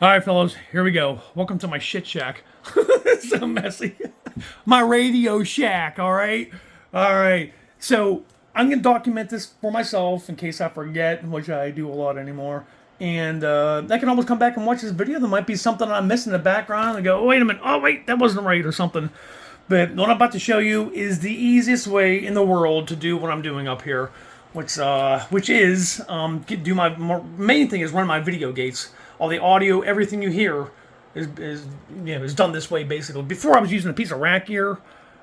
All right, fellas, here we go. Welcome to my shit shack. It's so messy. My radio shack, all right. So I'm gonna document this for myself in case I forget, which I do a lot anymore. And I can always come back and watch this video. There might be something I miss in the background and go, oh, wait a minute, oh wait, that wasn't right or something. But what I'm about to show you is the easiest way in the world to do what I'm doing up here, which is do my main thing is run my video gates. All the audio, everything you hear is done this way basically. Before I was using a piece of rack gear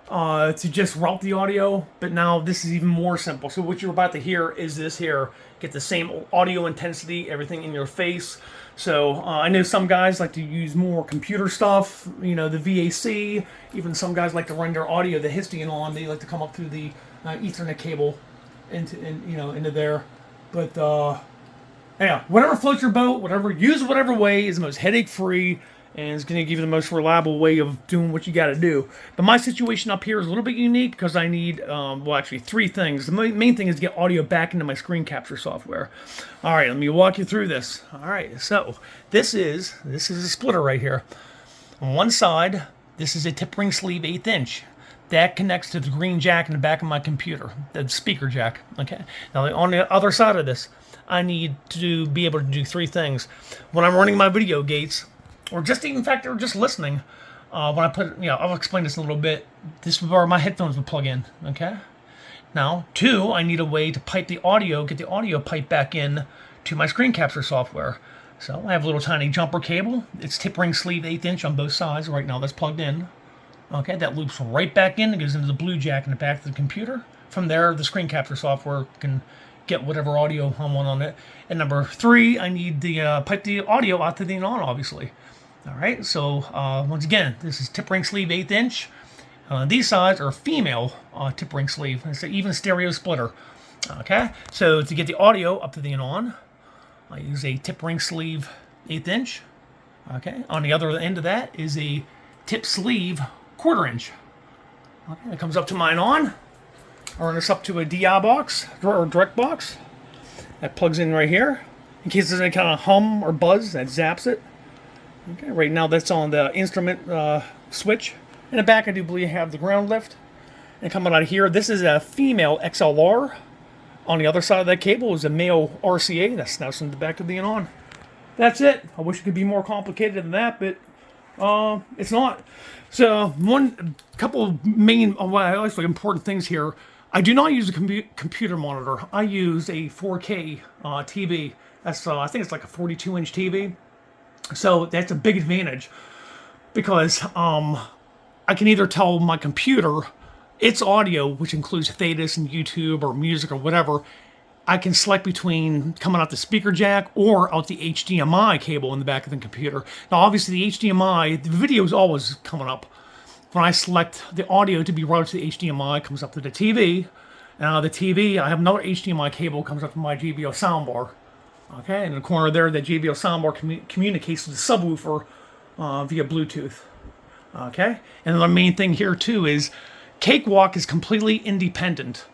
to just route the audio, but now this is even more simple. So what you're about to hear is this here. Get the same audio intensity, everything in your face. So I know some guys like to use more computer stuff, you know, the VAC. Even some guys like to run their audio, the Histian on. They like to come up through the Ethernet cable into there. But yeah, whatever floats your boat, use whatever way is the most headache-free and is going to give you the most reliable way of doing what you got to do. But my situation up here is a little bit unique because I need, well, actually three things. The main thing is to get audio back into my screen capture software. All right, let me walk you through this. All right, so this is a splitter right here. On one side, this is a tip ring sleeve 1/8 inch. That connects to the green jack in the back of my computer, the speaker jack. Okay. Now on the other side of this, I need to be able to do three things. When I'm running my video gates, or just in fact, or just listening, when I put, I'll explain this a little bit. This is where my headphones would plug in. Okay. Now, two, I need a way to pipe the audio, get the audio pipe back in to my screen capture software. So I have a little tiny jumper cable. It's tip ring sleeve 1/8 inch on both sides. Right now, that's plugged in. Okay, that loops right back in. It goes into the blue jack in the back of the computer. From there, the screen capture software can get whatever audio I want on it. And number three, I need the pipe the audio out to the on, obviously. All right, so once again, this is tip ring sleeve 1/8 inch. These sides are female tip ring sleeve. It's an even stereo splitter. Okay, so to get the audio up to the on, I use a tip ring sleeve 1/8 inch. Okay, on the other end of that is a tip sleeve 1/4 inch. Okay, it comes up to mine on. I run this up to a DI box or direct box that plugs in right here in case there's any kind of hum or buzz that zaps it. Okay, right now that's on the instrument switch. In the back, I do believe I have the ground lift. And coming out of here, this is a female XLR. On the other side of that cable is a male RCA that snaps in the back of the on. That's it. I wish it could be more complicated than that, but it's not. So couple main, important things here. I do not use a computer monitor. I use a 4K TV. That's I think it's like a 42-inch TV. So that's a big advantage because I can either tell my computer its audio, which includes Thetis and YouTube or music or whatever. I can select between coming out the speaker jack or out the HDMI cable in the back of the computer. Now, obviously, the HDMI, the video is always coming up. When I select the audio to be routed to the HDMI, it comes up to the TV. Now, the TV, I have another HDMI cable comes up to my JBL soundbar. Okay, in the corner there, the JBL soundbar communicates with the subwoofer via Bluetooth. Okay, and the main thing here too is Cakewalk is completely independent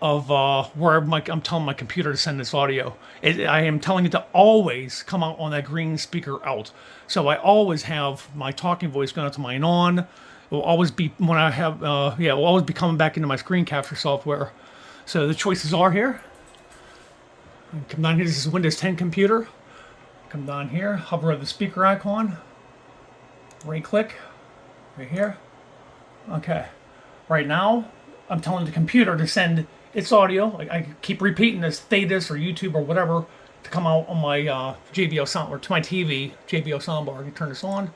of where I'm telling my computer to send this audio. I am telling it to always come out on that green speaker out. So I always have my talking voice going out to my on. It will always be when I have, it will always be coming back into my screen capture software. So the choices are here. Come down here, this is a Windows 10 computer. Come down here, hover over the speaker icon. Right click, right here. Okay. Right now, I'm telling the computer to send its audio. Like I keep repeating this Thetis or YouTube or whatever to come out on my JBL sound or to my TV JBL soundbar. I can turn this on.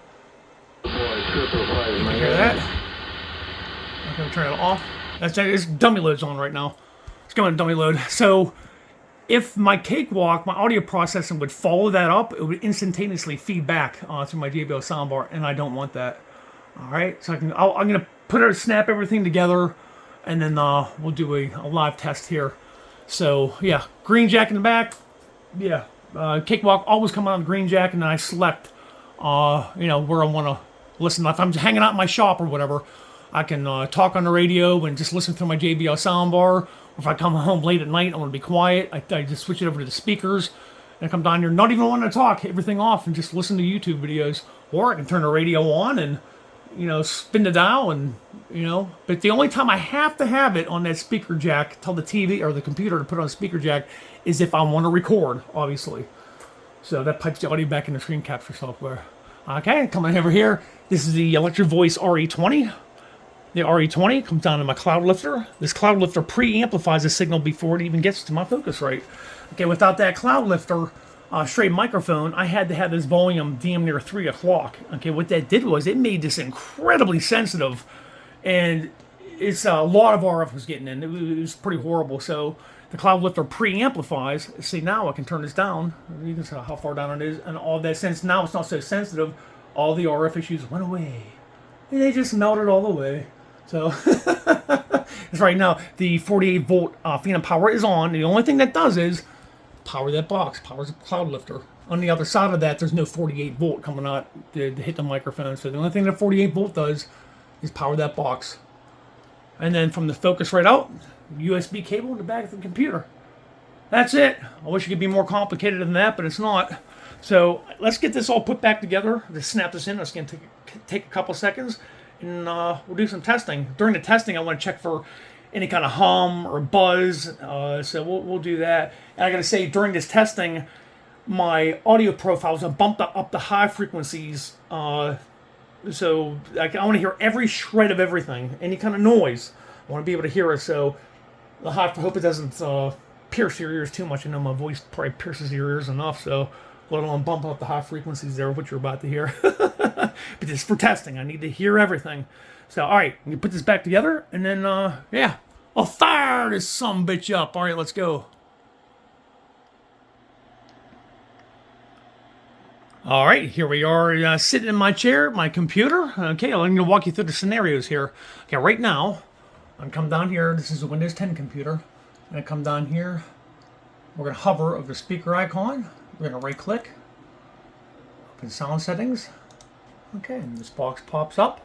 You can hear that. I'm gonna turn it off. It's dummy loads on right now. It's going to dummy load. So if my Cakewalk, my audio processing would follow that up, it would instantaneously feed back through my JBL soundbar, and I don't want that. All right, so I'm gonna snap everything together, and then we'll do a live test here. So yeah, green jack in the back. Yeah, Cakewalk always come on the green jack, and then I select, where I want to listen. If I'm hanging out in my shop or whatever, I can talk on the radio and just listen through my JBL soundbar. Or if I come home late at night, I want to be quiet. I just switch it over to the speakers, And I come down here, not even wanting to talk, everything off, and just listen to YouTube videos. Or I can turn the radio on and, spin the dial and, But the only time I have to have it on that speaker jack, tell the TV or the computer to put on a speaker jack, is if I want to record, obviously. So that pipes the audio back in the screen capture software. Okay, coming over here, this is the Electro Voice RE20. The RE20 comes down to my cloud lifter. This cloud lifter pre-amplifies the signal before it even gets to my Focusrite. Okay, without that cloud lifter, straight microphone, I had to have this volume damn near 3 o'clock. Okay, what that did was it made this incredibly sensitive, and it's a lot of RF was getting in. It was pretty horrible. So the cloud lifter pre-amplifies. See, now I can turn this down. You can see how far down it is, and all that sense. Now it's not so sensitive. All the RF issues went away. And they just melted all the way. So it's right now the 48 volt phantom power is on. The only thing that does is power that box, powers the cloud lifter. On the other side of that, there's no 48 volt coming out to hit the microphone. So the only thing that 48 volt does is power that box. And then from the Focusrite out, USB cable in the back of the computer. That's it. I wish it could be more complicated than that, but it's not. So let's get this all put back together. Just snap this in. It's going to take a couple seconds, and we'll do some testing. During the testing, I want to check for any kind of hum or buzz. So we'll do that. And I got to say, during this testing, my audio profiles are bumped up the high frequencies. So I want to hear every shred of everything, any kind of noise. I want to be able to hear it. So I hope it doesn't pierce your ears too much. I know my voice probably pierces your ears enough, so let alone bump up the high frequencies there, what you're about to hear. But just for testing, I need to hear everything. So, all right, we put this back together, and then, yeah, I'll fire this sumbitch up. All right, let's go. All right, here we are sitting in my chair, my computer. Okay, I'm going to walk you through the scenarios here. Okay, right now, I'm come down here. This is a Windows 10 computer. I'm going to come down here. We're going to hover over the speaker icon. We're going to right click. Open sound settings. Okay, and this box pops up.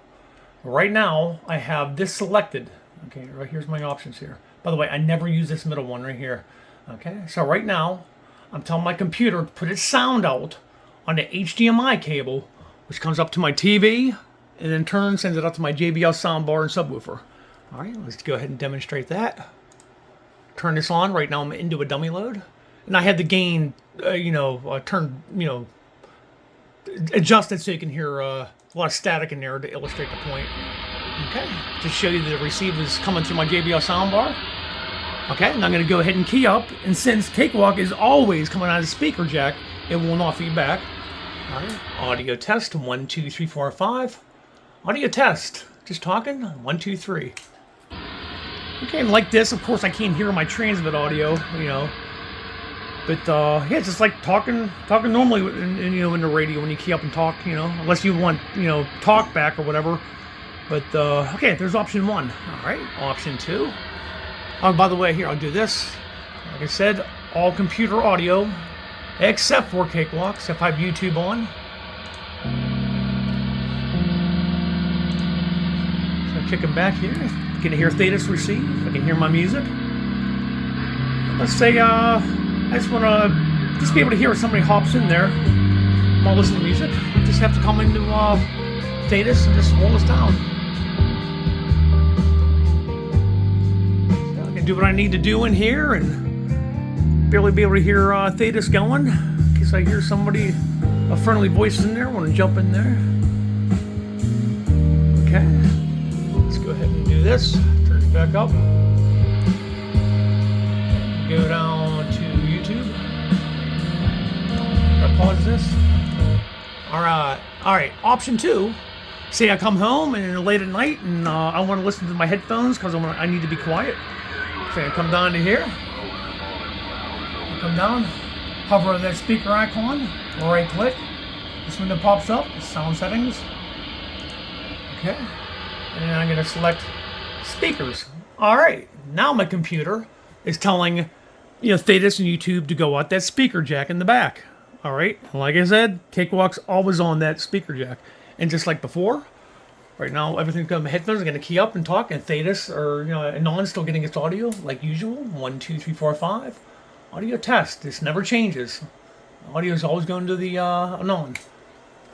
Right now, I have this selected. Okay, right here's my options here. By the way, I never use this middle one right here. Okay, so right now, I'm telling my computer to put its sound out on the HDMI cable, which comes up to my TV, and in turn sends it up to my JBL soundbar and subwoofer. All right, let's go ahead and demonstrate that. Turn this on. Right now I'm into a dummy load. And I had the gain, adjusted so you can hear a lot of static in there to illustrate the point. Okay, to show you the receiver is coming through my JBL soundbar. Okay, and I'm going to go ahead and key up. And since Cakewalk is always coming out of the speaker jack, it will not feedback. All right, audio test 1, 2, 3, 4, 5. Audio test, just talking 1, 2, 3. Okay, and like this, of course, I can't hear my transmit audio, But yeah, it's just like talking normally, in the radio when you key up and talk, unless you want, talk back or whatever. But okay, there's option 1. All right, option 2. Oh, by the way, here I'll do this. Like I said, all computer audio, except for Cakewalk, except I have YouTube on. So kicking back here, I can hear Thetis receive. I can hear my music. Let's say I just want to be able to hear if somebody hops in there while listening to music. I just have to come into Thetis and just roll this down. So I can do what I need to do in here and barely be able to hear Thetis going. In case I hear somebody, a friendly voice in there, want to jump in there. Okay, let's go ahead and do this. Turn it back up. Go down to YouTube. I pause this. All right. Option 2. Say I come home and late at night and I want to listen to my headphones because I need to be quiet. Say I come down to here. I come down, hover on that speaker icon, right click. This window pops up. Sound settings. Okay. And then I'm going to select speakers. All right. Now my computer is telling Thetis and YouTube to go out that speaker jack in the back. All right, like I said, Cakewalk's always on that speaker jack. And just like before, right now everything's going to headphones. I'm going to key up and talk, and Thetis or Anon's still getting its audio like usual. 1, 2, 3, 4, 5. Audio test. This never changes. Audio is always going to the on.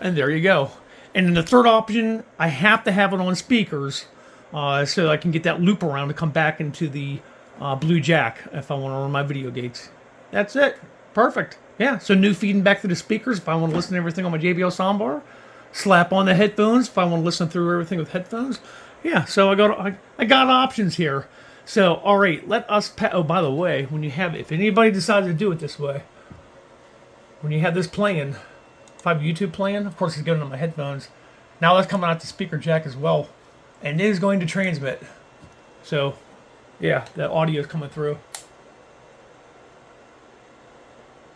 And there you go. And then the third option, I have to have it on speakers so I can get that loop around to come back into the blue jack if I want to run my video gates. That's it. Perfect. Yeah, so new feeding back to the speakers if I want to listen to everything on my JBL soundbar. Slap on the headphones if I want to listen through everything with headphones. Yeah, so I got options here. So, all right, let us... oh, by the way, when you have... if anybody decides to do it this way, when you have this playing... if I have YouTube playing, of course it's going on my headphones. Now that's coming out the speaker jack as well. And it is going to transmit. So, yeah, the audio is coming through.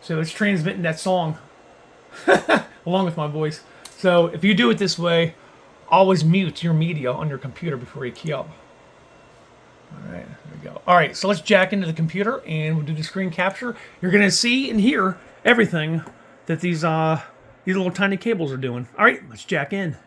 So it's transmitting that song. Along with my voice. So if you do it this way, always mute your media on your computer before you key up. Alright, there we go. Alright, so let's jack into the computer and we'll do the screen capture. You're going to see and hear everything that these little tiny cables are doing. All right, let's jack in.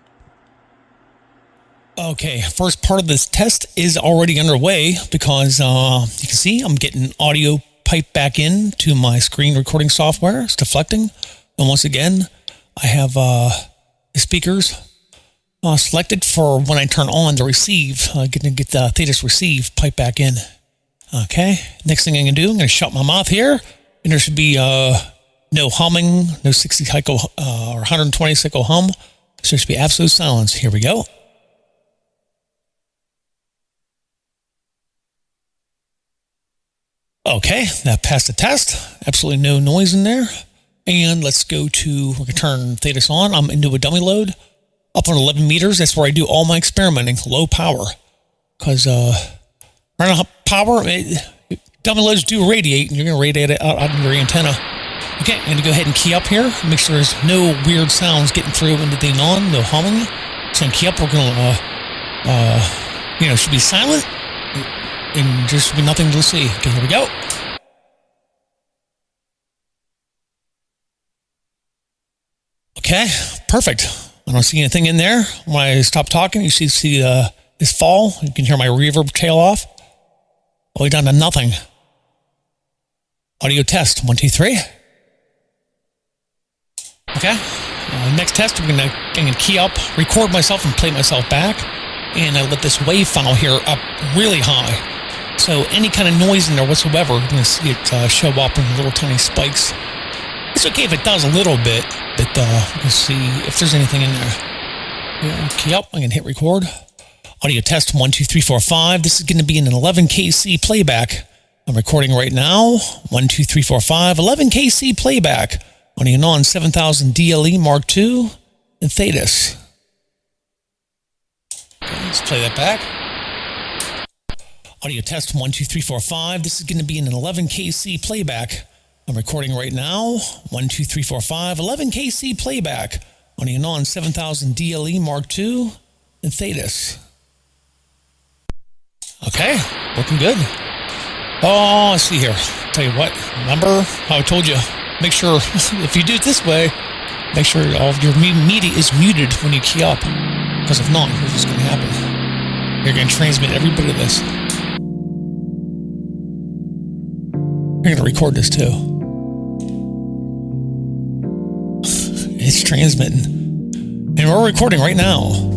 Okay, first part of this test is already underway because you can see I'm getting audio piped back in to my screen recording software. It's deflecting. And once again, I have the speakers selected for when I turn on the receive. I'm going to get the Thetis receive piped back in. Okay, next thing I'm going to do, I'm going to shut my mouth here. And there should be... no humming, no 60 cycle or 120 cycle hum. So there should be absolute silence. Here we go. Okay, that passed the test. Absolutely no noise in there. And let's go to, we're going to turn Thetis on. I'm into a dummy load. Up on 11 meters, that's where I do all my experimenting. Low power. Because running up power, dummy loads do radiate, and you're going to radiate it out of your antenna. Okay, I'm going to go ahead and key up here. Make sure there's no weird sounds getting through into the non, no humming. So I'm key up. We're going to, should be silent. And there should be nothing to see. Okay, here we go. Okay, perfect. I don't see anything in there. When I stop talking, you see this fall. You can hear my reverb tail off. All the way down to nothing. Audio test, 1, 2, 3. Okay, next test, I'm going to key up, record myself and play myself back, and I let this wave file here up really high. So any kind of noise in there whatsoever, you're going to see it show up in little tiny spikes. It's okay if it does a little bit, but you can see if there's anything in there. Yeah, key up, I'm going to hit record. Audio test, 1, 2, 3, 4, 5. This is going to be an 11kc playback. I'm recording right now, 1, 2, 3, 4, 5, 11kc playback. On a non 7000 DLE Mark II and Thetis. Okay, let's play that back. Audio test 1, 2, 3, 4, 5. This is going to be an 11kc playback. I'm recording right now. 1, 2, 3, 4, 5. 11kc playback on a non 7000 DLE Mark II and Thetis. Okay, looking good. Oh, let's see here. Tell you what, remember how I told you? Make sure, if you do it this way, make sure all of your media is muted when you key up. Because if not, here's what's going to happen. You're going to transmit every bit of this. You're going to record this too. It's transmitting. And we're recording right now.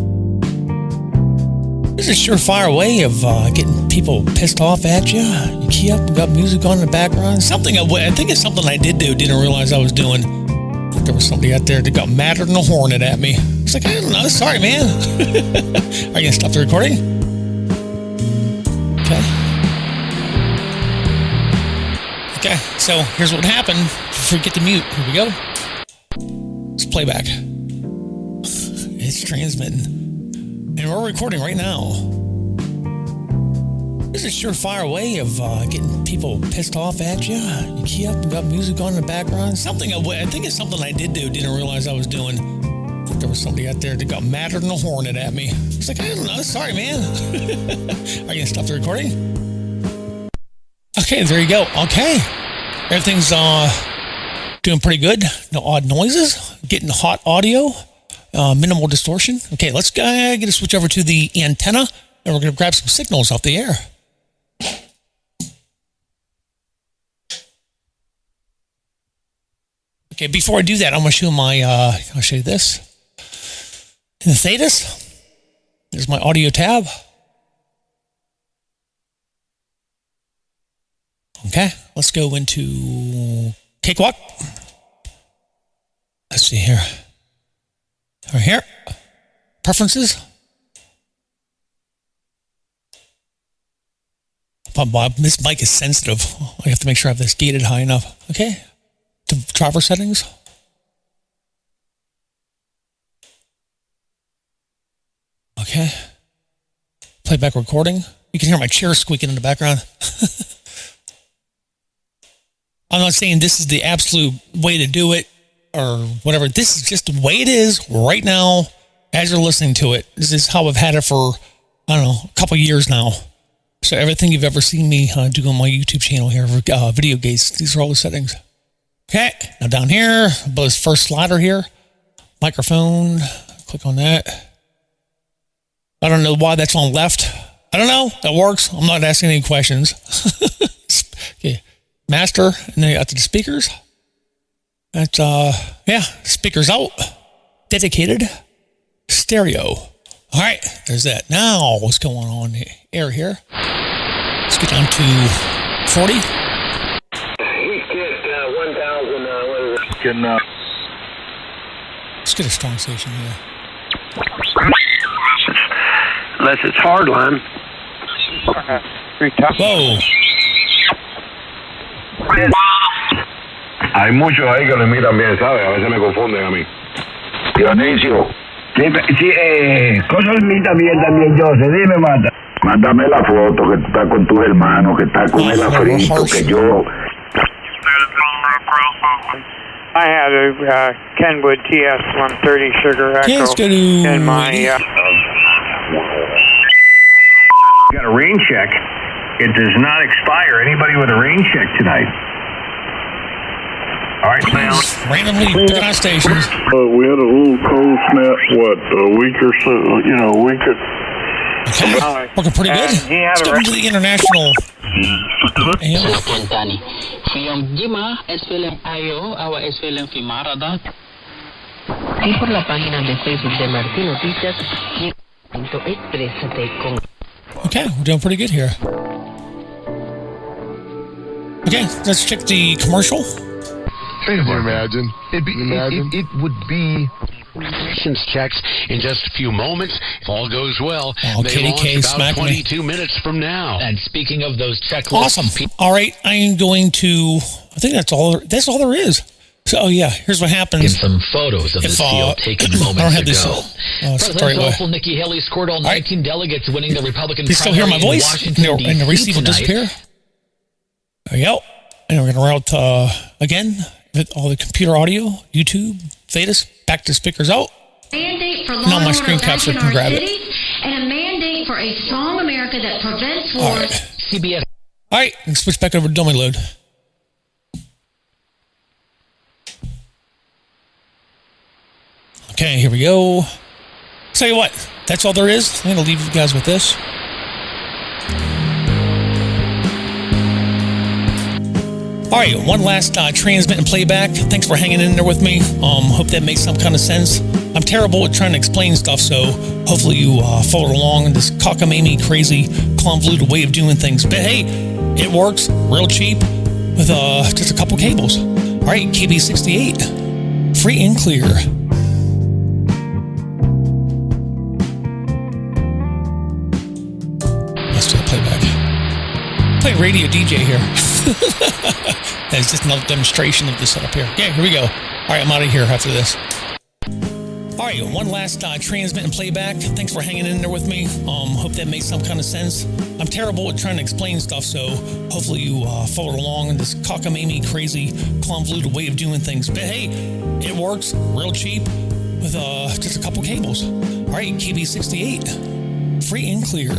This is a surefire way of getting people pissed off at you. You key up, got music on in the background. Something I think it's something I did do, didn't realize I was doing. I think there was somebody out there that got madder than a hornet at me. It's like, I don't know, sorry, man. Are you going to stop the recording? Okay. Okay, so here's what happened. Forget to mute. Here we go. It's playback. It's transmitting. And we're recording right now. This is a surefire way of getting people pissed off at you. You key up, got music on in the background. Something I think it's something I did do, didn't realize I was doing. I think there was somebody out there that got madder than a hornet at me. It's like, I don't know, sorry, man. Are you gonna stop the recording? Okay, there you go. Okay, everything's doing pretty good. No odd noises. Getting hot audio. Minimal distortion. Okay, let's get a switch over to the antenna, and we're going to grab some signals off the air. Okay, before I do that, I'm going to show my, I'll show you this. In the Thetis, there's my audio tab. Okay, let's go into Cakewalk. Let's see here. Right here, preferences. This mic is sensitive. I have to make sure I have this gated high enough. Okay, to driver settings. Okay, playback recording. You can hear my chair squeaking in the background. I'm not saying this is the absolute way to do it or whatever. This is just the way it is right now as you're listening to it. This is how I've had it for, I don't know, a couple of years now. So everything you've ever seen me do on my YouTube channel here, video gates, these are all the settings. Okay, now down here, above this first slider here, microphone, click on that. I don't know why that's on left. I don't know, that works. I'm not asking any questions. Okay. Master, and then you got the speakers. That's, yeah, speakers out. Dedicated. Stereo. All right, there's that. Now, what's going on in the air here? Let's get down to 40. He's kicked 1,000, Let's get a strong station here. unless it's hardline. Whoa. Hay muchos ahí que lo imitan bien, ¿sabes? A veces me confunden a mí. Dionisio. Sí, cosa imita bien también, José. Dime, Mata. Mándame la foto que tú estás con tus hermanos, que estás con el afrito, que yo... I had a Kenwood TS 130 Sugar Echo Let's go to in my... Got a rain check. It does not expire. Anybody with a rain check tonight? All right, now. Randomly picking on stations. We had a little cold snap, a week or so, a week or... Okay, working pretty good. Let's go into the international. Pontani. Fiyong Jima, SPLM IO, awa SPLM Fimarada. Y por la página de Facebook de Martín Noticias, exprésate con... Okay, we're doing pretty good here. Okay, let's check the commercial. Can you imagine? It would be checks in just a few moments. If all goes well, they launch about 22 minutes from now. And speaking of those checklists... Awesome. All right, I am going to... I think that's all there is. So, oh yeah, here's what happens. In some photos of this field taken moments I don't have this, ago. Presidential hopeful Nikki Haley scored all 19 delegates, winning the Republican primary. You still hear my voice? And the receiver will disappear. There you go. And we're going to route again with all the computer audio, YouTube, Thetis, back to speakers out. Mandate for now my screen capture can grab it. And a mandate for a strong America that prevents wars. All right. CBS. All right, let's switch back over to dummy load. Okay, here we go. Tell you what, that's all there is. I'm going to leave you guys with this. All right, one last transmit and playback. Thanks for hanging in there with me. Hope that makes some kind of sense. I'm terrible at trying to explain stuff, so hopefully you followed along in this cockamamie, crazy, convoluted way of doing things. But hey, it works real cheap with just a couple cables. All right, KB68, free and clear. Let's do a playback. Play radio DJ here. That's just another demonstration of the setup here. Yeah, here we go. All right, I'm out of here after this. All right, one last transmit and playback. Thanks for hanging in there with me. Hope that makes some kind of sense. I'm terrible at trying to explain stuff, so hopefully you followed along in this cockamamie, crazy, convoluted way of doing things. But hey, it works real cheap with just a couple cables. All right, KB68, free and clear.